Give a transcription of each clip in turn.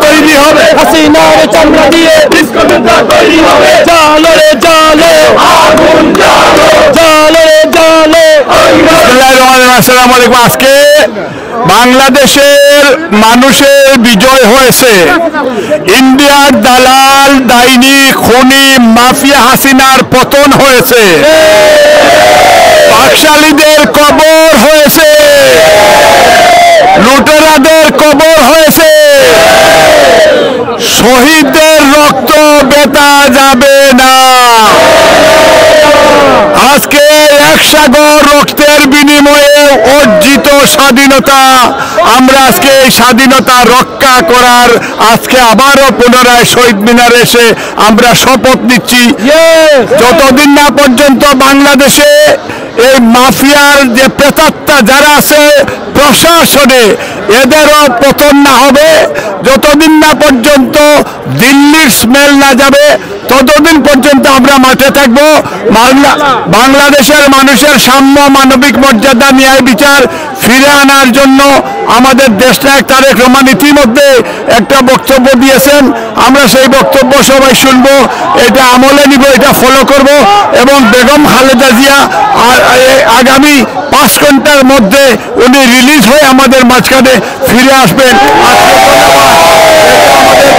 তৈরি হবে, হাসিনার চামড়া দিয়ে ডিসকোটেন্দ্র তৈরি হবে, জালো রে জালো, আগুন জ্বালো। জালো রে জালো। আসসালামু আলাইকুম। আজকে বাংলাদেশের মানুষের বিজয় হয়েছে। ইন্ডিয়ার দালাল ডাইনি খুনি মাফিয়া হাসিনার পতন হয়েছে। বাকশালীদের কবর হয়েছে, লুটেরাদের কবর হয়েছে। শহীদদের রক্ত বেতা যাবে না। আজকে এক সাগর রক্তের বিনিময়ে অর্জিত স্বাধীনতা, আমরা আজকে এই স্বাধীনতা রক্ষা করার আজকে আবারও পুনরায় শহীদ মিনারে এসে আমরা শপথ নিচ্ছি। যতদিন না পর্যন্ত বাংলাদেশে এই মাফিয়ার যে প্রেতাত্মা যারা আছে প্রশাসনে, এদেরও পতন না হবে, যতদিন না পর্যন্ত দিল্লির স্মেল না যাবে, ততদিন পর্যন্ত আমরা মাঠে থাকব। বাংলাদেশের মানুষের সাম্য, মানবিক মর্যাদা, ন্যায় বিচার ফিরে আনার জন্য আমাদের দেশনায়ক তারেক রহমান ইতিমধ্যে একটা বক্তব্য দিয়েছেন। আমরা সেই বক্তব্য সবাই শুনব, এটা আমলে নিব, এটা ফলো করব এবং বেগম খালেদা জিয়া আগামী 5 ঘন্টার মধ্যে উনি রিলিজ হয়ে আমাদের মাঝখানে ফিরে আসবেন। আমাদের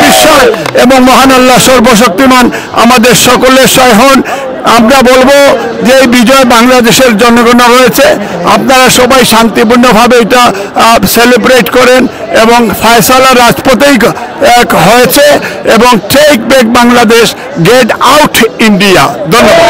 বিশ্বাস এবং মহান আল্লাহ সর্বশক্তিমান আমাদের সকলের সহায় হন। আমরা বলবো যে এই বিজয় বাংলাদেশের জনগণের হয়েছে, আপনারা সবাই শান্তিপূর্ণভাবে এটা সেলিব্রেট করেন এবং ফয়সালা রাজপথেই হয়েছে এবং take back Bangladesh, get out India. ধন্যবাদ।